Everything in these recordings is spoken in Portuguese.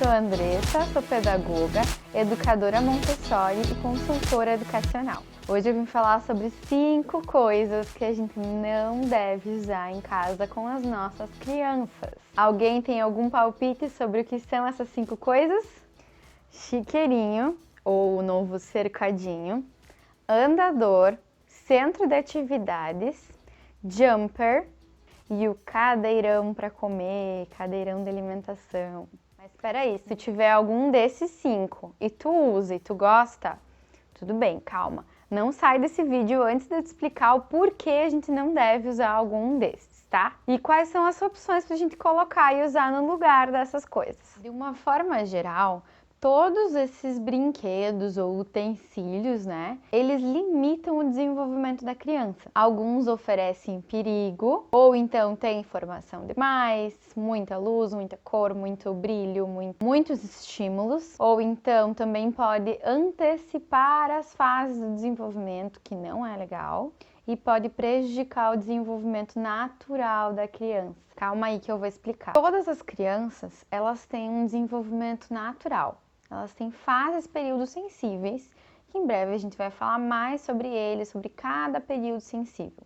sou a Andressa, sou pedagoga, educadora Montessori e consultora educacional. Hoje eu vim falar sobre 5 coisas que a gente não deve usar em casa com as nossas crianças. Alguém tem algum palpite sobre o que são essas 5 coisas? Chiqueirinho, ou o novo cercadinho, andador, centro de atividades, jumper e o cadeirão para comer, cadeirão de alimentação. Mas espera aí, se tiver algum desses 5 e tu usa e tu gosta, tudo bem, calma. Não sai desse vídeo antes de eu te explicar o porquê a gente não deve usar algum desses, tá? E quais são as opções pra gente colocar e usar no lugar dessas coisas. De uma forma geral, todos esses brinquedos ou utensílios, né, eles limitam o desenvolvimento da criança. Alguns oferecem perigo, ou então tem informação demais, muita luz, muita cor, muito brilho, muitos estímulos, ou então também pode antecipar as fases do desenvolvimento, que não é legal, e pode prejudicar o desenvolvimento natural da criança. Calma aí que eu vou explicar. Todas as crianças, elas têm um desenvolvimento natural. Elas têm fases, períodos sensíveis, que em breve a gente vai falar mais sobre eles, sobre cada período sensível.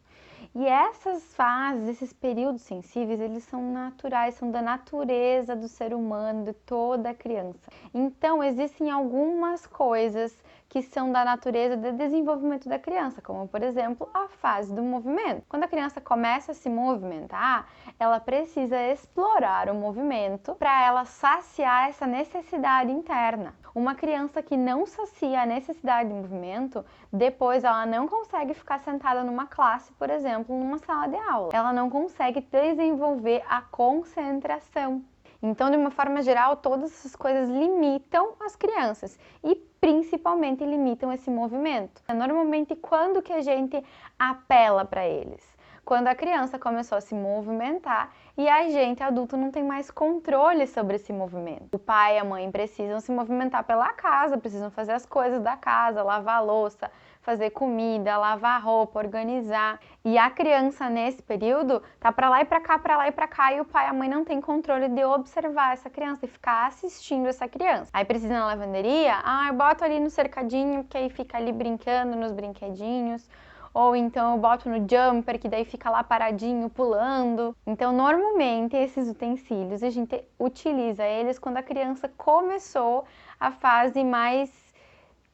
E essas fases, esses períodos sensíveis, eles são naturais, são da natureza do ser humano, de toda criança. Então, existem algumas coisas que são da natureza do desenvolvimento da criança, como, por exemplo, a fase do movimento. Quando a criança começa a se movimentar, ela precisa explorar o movimento para ela saciar essa necessidade interna. Uma criança que não sacia a necessidade de movimento, depois ela não consegue ficar sentada numa classe, por exemplo, numa sala de aula. Ela não consegue desenvolver a concentração. Então, de uma forma geral, todas essas coisas limitam as crianças e principalmente limitam esse movimento. Normalmente, quando que a gente apela para eles? Quando a criança começou a se movimentar e a gente, adulto, não tem mais controle sobre esse movimento. O pai e a mãe precisam se movimentar pela casa, precisam fazer as coisas da casa, lavar a louça, fazer comida, lavar roupa, organizar. E a criança, nesse período, tá pra lá e pra cá, pra lá e pra cá, e o pai e a mãe não tem controle de observar essa criança e ficar assistindo essa criança. Aí precisa ir na lavanderia, eu boto ali no cercadinho, que aí fica ali brincando nos brinquedinhos. Ou então eu boto no jumper, que daí fica lá paradinho, pulando. Então, normalmente, esses utensílios, a gente utiliza eles quando a criança começou a fase mais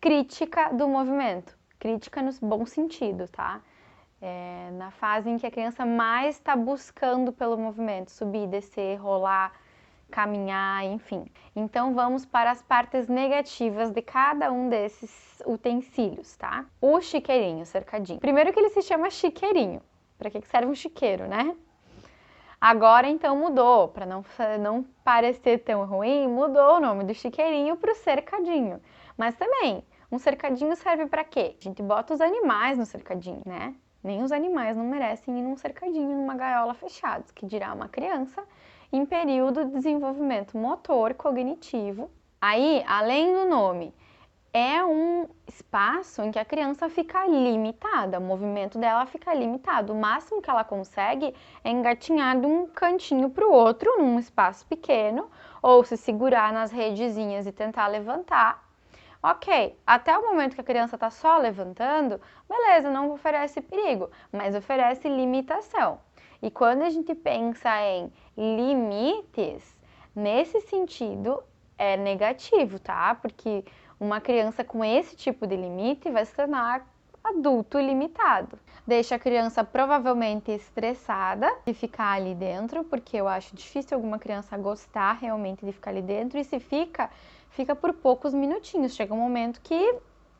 crítica do movimento. Crítica no bom sentido, tá? Na fase em que a criança mais está buscando pelo movimento, subir, descer, rolar, caminhar, enfim. Então vamos para as partes negativas de cada um desses utensílios, tá? O chiqueirinho, cercadinho. Primeiro que ele se chama chiqueirinho. Para que serve um chiqueiro, né? Agora então mudou, para não parecer tão ruim, mudou o nome do chiqueirinho para o cercadinho. Mas também, um cercadinho serve para quê? A gente bota os animais no cercadinho, né? Nem os animais não merecem ir num cercadinho, numa gaiola fechada, que dirá uma criança em período de desenvolvimento motor cognitivo. Aí, além do nome, é um espaço em que a criança fica limitada, o movimento dela fica limitado. O máximo que ela consegue é engatinhar de um cantinho para o outro, num espaço pequeno, ou se segurar nas redezinhas e tentar levantar. Ok, até o momento que a criança está só levantando, beleza, não oferece perigo, mas oferece limitação. E quando a gente pensa em limites, nesse sentido é negativo, tá? Porque uma criança com esse tipo de limite vai se tornar adulto ilimitado. Deixa a criança provavelmente estressada de ficar ali dentro, porque eu acho difícil alguma criança gostar realmente de ficar ali dentro, e se fica por poucos minutinhos. Chega um momento que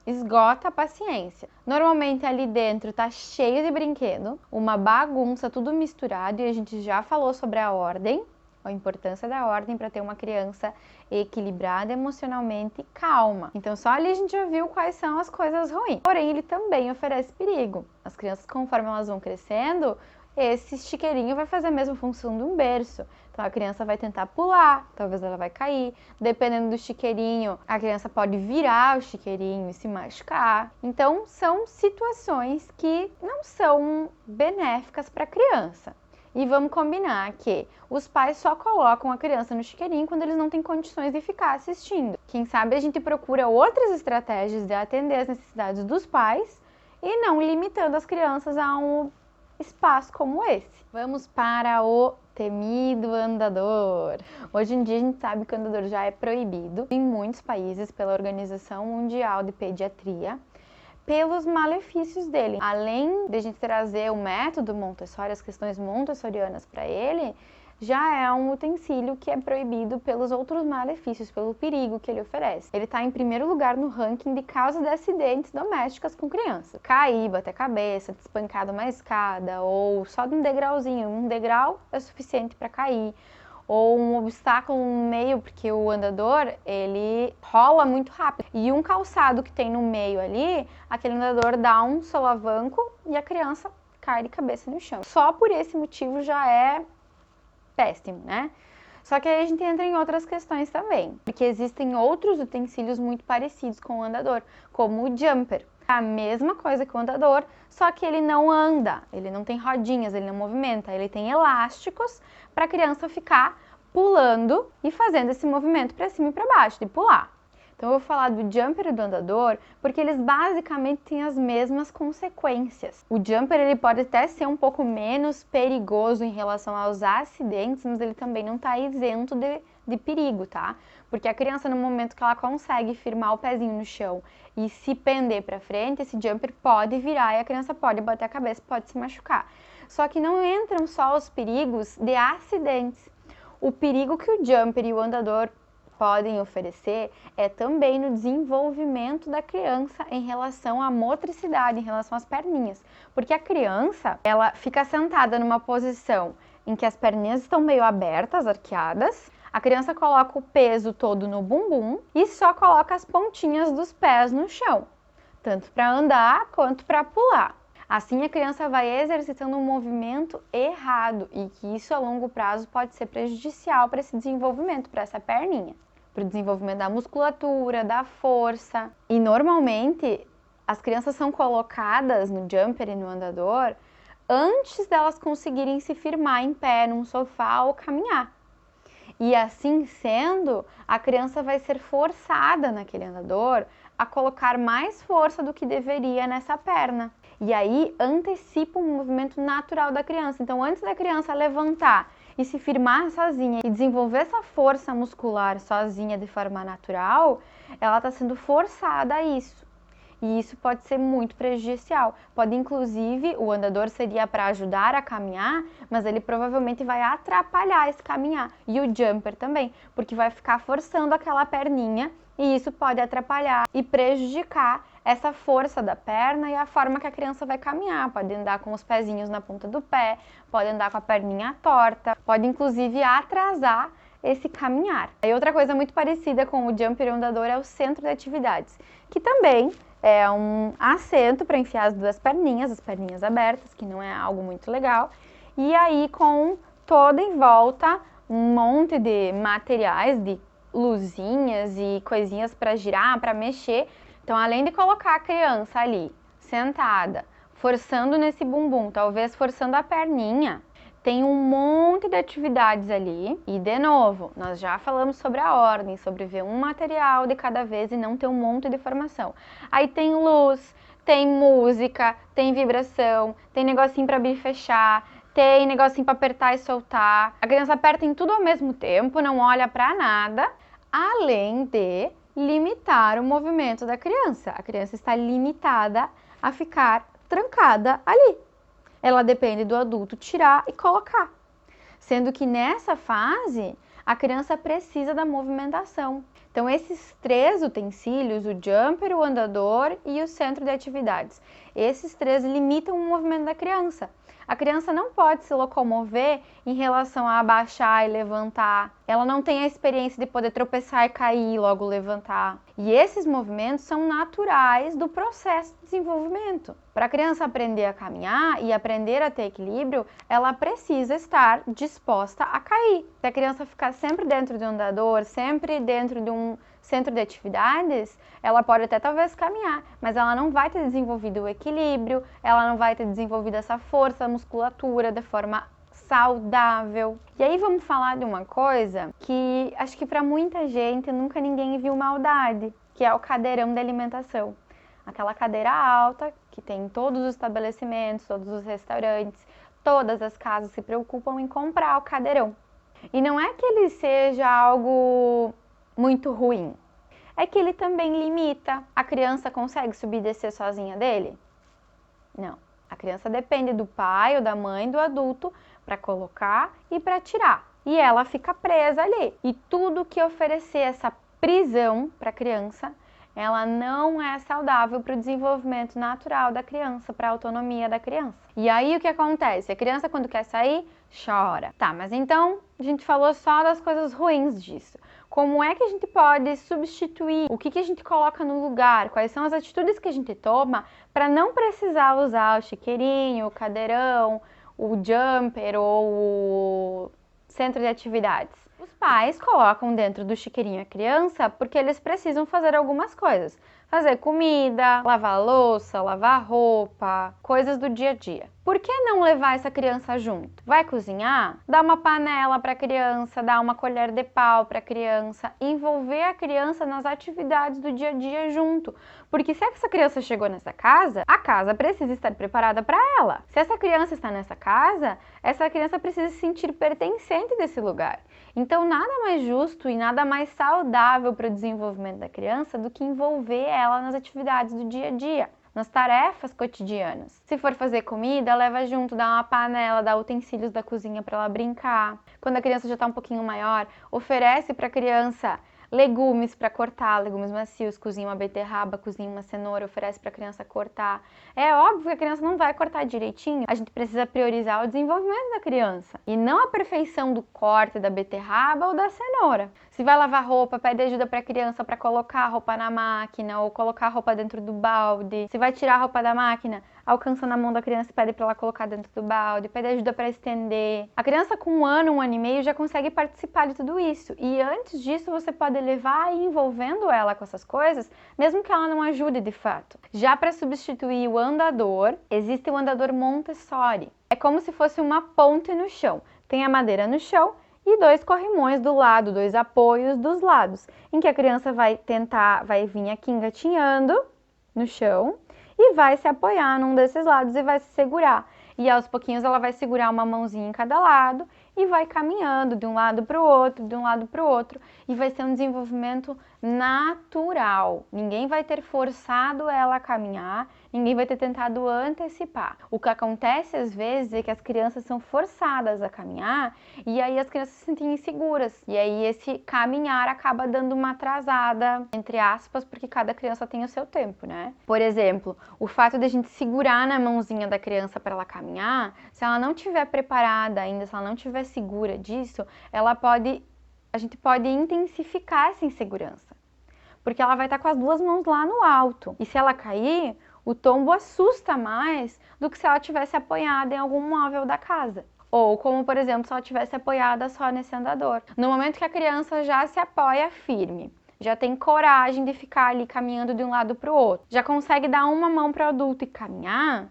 esgota a paciência. Normalmente ali dentro tá cheio de brinquedo, uma bagunça, tudo misturado, e a gente já falou sobre a ordem, a importância da ordem para ter uma criança equilibrada emocionalmente e calma. Então só ali a gente já viu quais são as coisas ruins. Porém, ele também oferece perigo. As crianças, conforme elas vão crescendo, esse chiqueirinho vai fazer a mesma função de um berço. Então a criança vai tentar pular, talvez ela vai cair. Dependendo do chiqueirinho, a criança pode virar o chiqueirinho e se machucar. Então são situações que não são benéficas para a criança. E vamos combinar que os pais só colocam a criança no chiqueirinho quando eles não têm condições de ficar assistindo. Quem sabe a gente procura outras estratégias de atender as necessidades dos pais e não limitando as crianças a um espaço como esse. Vamos para o temido andador. Hoje em dia a gente sabe que o andador já é proibido em muitos países pela Organização Mundial de Pediatria, pelos malefícios dele. Além de a gente trazer o método Montessori, as questões montessorianas para ele, já é um utensílio que é proibido pelos outros malefícios, pelo perigo que ele oferece. Ele está em primeiro lugar no ranking de causas de acidentes domésticos com criança. Cair, bater cabeça, despencar de uma escada ou só de um degrauzinho. Um degrau é suficiente para cair. Ou um obstáculo no meio, porque o andador, ele rola muito rápido. E um calçado que tem no meio ali, aquele andador dá um solavanco e a criança cai de cabeça no chão. Só por esse motivo já é péssimo, né? Só que aí a gente entra em outras questões também, porque existem outros utensílios muito parecidos com o andador, como o jumper. A mesma coisa que o andador, só que ele não anda, ele não tem rodinhas, ele não movimenta, ele tem elásticos para a criança ficar pulando e fazendo esse movimento para cima e para baixo, de pular. Então eu vou falar do jumper e do andador, porque eles basicamente têm as mesmas consequências. O jumper ele pode até ser um pouco menos perigoso em relação aos acidentes, mas ele também não está isento de perigo, tá? Porque a criança, no momento que ela consegue firmar o pezinho no chão e se pender para frente, esse jumper pode virar e a criança pode bater a cabeça, pode se machucar. Só que não entram só os perigos de acidentes. O perigo que o jumper e o andador podem oferecer é também no desenvolvimento da criança em relação à motricidade, em relação às perninhas. Porque a criança, ela fica sentada numa posição em que as perninhas estão meio abertas, arqueadas. A criança coloca o peso todo no bumbum e só coloca as pontinhas dos pés no chão, tanto para andar quanto para pular. Assim a criança vai exercitando um movimento errado e que isso a longo prazo pode ser prejudicial para esse desenvolvimento, para essa perninha, para o desenvolvimento da musculatura, da força. E normalmente as crianças são colocadas no jumper e no andador antes delas conseguirem se firmar em pé num sofá ou caminhar. E assim sendo, a criança vai ser forçada naquele andador a colocar mais força do que deveria nessa perna. E aí antecipa um movimento natural da criança. Então, antes da criança levantar e se firmar sozinha e desenvolver essa força muscular sozinha de forma natural, ela está sendo forçada a isso. E isso pode ser muito prejudicial. Pode, inclusive, o andador seria para ajudar a caminhar, mas ele provavelmente vai atrapalhar esse caminhar. E o jumper também, porque vai ficar forçando aquela perninha e isso pode atrapalhar e prejudicar essa força da perna e a forma que a criança vai caminhar. Pode andar com os pezinhos na ponta do pé, pode andar com a perninha torta, pode inclusive atrasar esse caminhar. E outra coisa muito parecida com o jumper e o andador é o centro de atividades, que também é um assento para enfiar as perninhas abertas, que não é algo muito legal. E aí com toda em volta um monte de materiais, de luzinhas e coisinhas para girar, para mexer. Então, além de colocar a criança ali, sentada, forçando nesse bumbum, talvez forçando a perninha, tem um monte de atividades ali. E, de novo, nós já falamos sobre a ordem, sobre ver um material de cada vez e não ter um monte de informação. Aí tem luz, tem música, tem vibração, tem negocinho para abrir e fechar, tem negocinho para apertar e soltar. A criança aperta em tudo ao mesmo tempo, não olha para nada, além de limitar o movimento da criança. A criança está limitada a ficar trancada ali. Ela depende do adulto tirar e colocar. Sendo que nessa fase, a criança precisa da movimentação. Então, esses três utensílios, o jumper, o andador e o centro de atividades, esses três limitam o movimento da criança. A criança não pode se locomover em relação a abaixar e levantar. Ela não tem a experiência de poder tropeçar e cair e logo levantar. E esses movimentos são naturais do processo de desenvolvimento. Para a criança aprender a caminhar e aprender a ter equilíbrio, ela precisa estar disposta a cair. Se a criança ficar sempre dentro de um andador, sempre dentro de um centro de atividades, ela pode até talvez caminhar, mas ela não vai ter desenvolvido o equilíbrio, ela não vai ter desenvolvido essa força, a musculatura de forma saudável. E aí vamos falar de uma coisa que acho que para muita gente nunca ninguém viu maldade, que é o cadeirão de alimentação. Aquela cadeira alta que tem em todos os estabelecimentos, todos os restaurantes, todas as casas se preocupam em comprar o cadeirão. E não é que ele seja algo muito ruim, é que ele também limita. A criança consegue subir e descer sozinha dele? Não. A criança depende do pai ou da mãe, do adulto, para colocar e para tirar. E ela fica presa ali. E tudo que oferecer essa prisão para a criança, ela não é saudável para o desenvolvimento natural da criança, para a autonomia da criança. E aí o que acontece? A criança, quando quer sair, chora. Tá, mas então a gente falou só das coisas ruins disso. Como é que a gente pode substituir? O que a gente coloca no lugar? Quais são as atitudes que a gente toma para não precisar usar o chiqueirinho, o cadeirão, o jumper ou o centro de atividades? Os pais colocam dentro do chiqueirinho a criança porque eles precisam fazer algumas coisas. Fazer comida, lavar louça, lavar roupa, coisas do dia a dia. Por que não levar essa criança junto? Vai cozinhar? Dá uma panela para a criança, dá uma colher de pau para a criança, envolver a criança nas atividades do dia a dia junto. Porque se essa criança chegou nessa casa, a casa precisa estar preparada para ela. Se essa criança está nessa casa, essa criança precisa se sentir pertencente desse lugar. Então, nada mais justo e nada mais saudável para o desenvolvimento da criança do que envolver ela nas atividades do dia a dia, nas tarefas cotidianas. Se for fazer comida, leva junto, dá uma panela, dá utensílios da cozinha para ela brincar. Quando a criança já está um pouquinho maior, oferece para a criança legumes para cortar, legumes macios, cozinha uma beterraba, cozinha uma cenoura, oferece para a criança cortar. É óbvio que a criança não vai cortar direitinho, a gente precisa priorizar o desenvolvimento da criança e não a perfeição do corte da beterraba ou da cenoura. Se vai lavar roupa, pede ajuda para a criança para colocar a roupa na máquina ou colocar a roupa dentro do balde. Se vai tirar a roupa da máquina, alcança na mão da criança e pede para ela colocar dentro do balde, pede ajuda para estender. A criança com 1 ano e meio já consegue participar de tudo isso. E antes disso você pode levar e envolvendo ela com essas coisas, mesmo que ela não ajude de fato. Já para substituir o andador, existe o andador Montessori. É como se fosse uma ponte no chão. Tem a madeira no chão e 2 corrimões do lado, 2 apoios dos lados, em que a criança vai vir aqui engatinhando no chão e vai se apoiar num desses lados e vai se segurar. E aos pouquinhos ela vai segurar uma mãozinha em cada lado e vai caminhando de um lado para o outro, de um lado para o outro. E vai ser um desenvolvimento natural. Ninguém vai ter forçado ela a caminhar, ninguém vai ter tentado antecipar. O que acontece às vezes é que as crianças são forçadas a caminhar e aí as crianças se sentem inseguras. E aí esse caminhar acaba dando uma atrasada, entre aspas, porque cada criança tem o seu tempo, né? Por exemplo, o fato de a gente segurar na mãozinha da criança para ela caminhar, se ela não estiver preparada ainda, se ela não estiver segura disso, a gente pode intensificar essa insegurança, porque ela vai estar com as 2 mãos lá no alto. E se ela cair, o tombo assusta mais do que se ela tivesse apoiada em algum móvel da casa. Ou como, por exemplo, se ela tivesse apoiada só nesse andador. No momento que a criança já se apoia firme, já tem coragem de ficar ali caminhando de um lado para o outro, já consegue dar uma mão para o adulto e caminhar,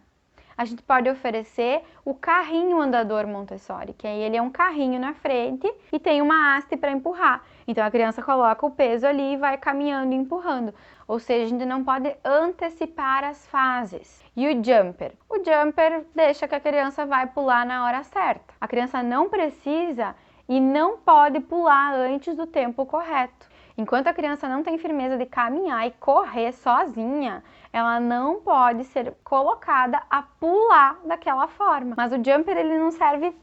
a gente pode oferecer o carrinho andador Montessori, que aí ele é um carrinho na frente e tem uma haste para empurrar. Então a criança coloca o peso ali e vai caminhando e empurrando. Ou seja, a gente não pode antecipar as fases. E o jumper? O jumper deixa que a criança vai pular na hora certa. A criança não precisa e não pode pular antes do tempo correto. Enquanto a criança não tem firmeza de caminhar e correr sozinha, ela não pode ser colocada a pular daquela forma. Mas o jumper ele não serve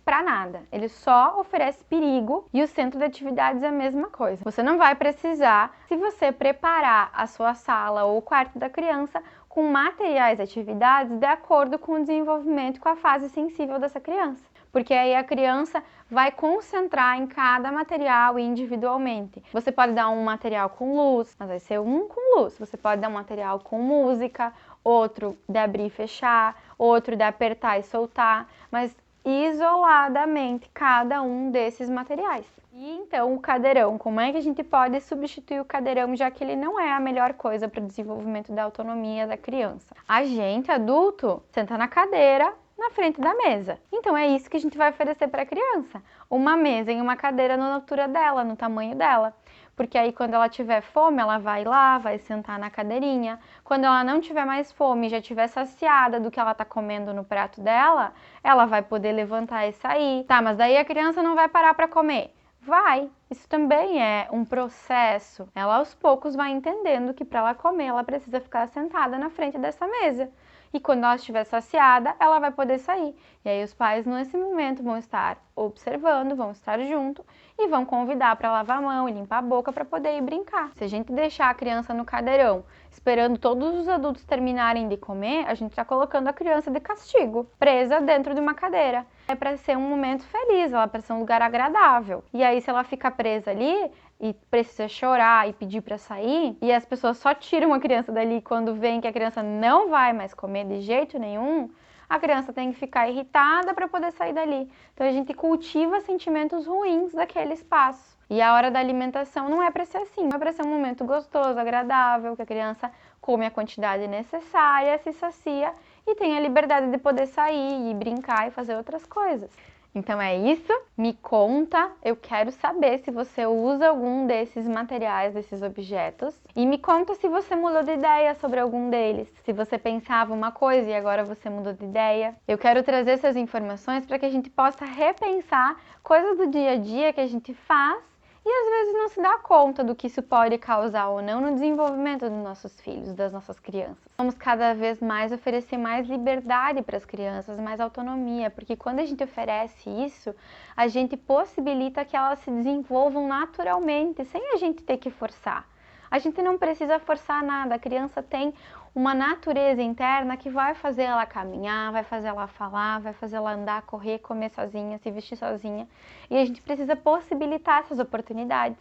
para nada, ele só oferece perigo e o centro de atividades é a mesma coisa. Você não vai precisar, se você preparar a sua sala ou o quarto da criança com materiais e atividades de acordo com o desenvolvimento e com a fase sensível dessa criança. Porque aí a criança vai concentrar em cada material individualmente. Você pode dar um material com luz, mas vai ser um com luz. Você pode dar um material com música, outro de abrir e fechar, outro de apertar e soltar, mas isoladamente cada um desses materiais. E então o cadeirão, como é que a gente pode substituir o cadeirão, já que ele não é a melhor coisa para o desenvolvimento da autonomia da criança? A gente, adulto, senta na cadeira na frente da mesa. Então é isso que a gente vai oferecer para a criança. Uma mesa e uma cadeira na altura dela, no tamanho dela. Porque aí quando ela tiver fome, ela vai lá, vai sentar na cadeirinha. Quando ela não tiver mais fome, já tiver saciada do que ela tá comendo no prato dela, ela vai poder levantar e sair. Tá, mas daí a criança não vai parar para comer. Vai, isso também é um processo. Ela aos poucos vai entendendo que para ela comer, ela precisa ficar sentada na frente dessa mesa. E quando ela estiver saciada, ela vai poder sair. E aí os pais nesse momento vão estar observando, vão estar junto e vão convidar para lavar a mão e limpar a boca para poder ir brincar. Se a gente deixar a criança no cadeirão, esperando todos os adultos terminarem de comer, a gente está colocando a criança de castigo, presa dentro de uma cadeira. É para ser um momento feliz, ela é para ser um lugar agradável. E aí se ela fica presa ali e precisa chorar e pedir para sair, e as pessoas só tiram a criança dali quando veem que a criança não vai mais comer de jeito nenhum, a criança tem que ficar irritada para poder sair dali. Então a gente cultiva sentimentos ruins daquele espaço. E a hora da alimentação não é para ser assim, é para ser um momento gostoso, agradável, que a criança come a quantidade necessária, se sacia e tem a liberdade de poder sair e brincar e fazer outras coisas. Então é isso, me conta, eu quero saber se você usa algum desses materiais, desses objetos, e me conta se você mudou de ideia sobre algum deles, se você pensava uma coisa e agora você mudou de ideia. Eu quero trazer essas informações para que a gente possa repensar coisas do dia a dia que a gente faz e às vezes não se dá conta do que isso pode causar ou não no desenvolvimento dos nossos filhos, das nossas crianças. Vamos cada vez mais oferecer mais liberdade para as crianças, mais autonomia, porque quando a gente oferece isso, a gente possibilita que elas se desenvolvam naturalmente, sem a gente ter que forçar. A gente não precisa forçar nada, a criança tem uma natureza interna que vai fazer ela caminhar, vai fazer ela falar, vai fazer ela andar, correr, comer sozinha, se vestir sozinha. E a gente precisa possibilitar essas oportunidades.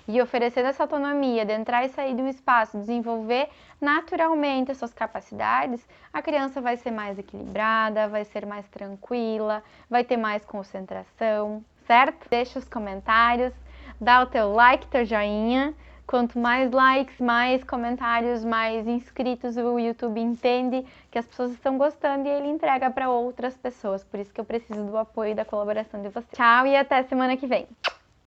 E oferecer essa autonomia de entrar e sair de um espaço, desenvolver naturalmente as suas capacidades, a criança vai ser mais equilibrada, vai ser mais tranquila, vai ter mais concentração, certo? Deixa os comentários, dá o teu like, teu joinha. Quanto mais likes, mais comentários, mais inscritos, o YouTube entende que as pessoas estão gostando e ele entrega para outras pessoas. Por isso que eu preciso do apoio e da colaboração de vocês. Tchau e até semana que vem!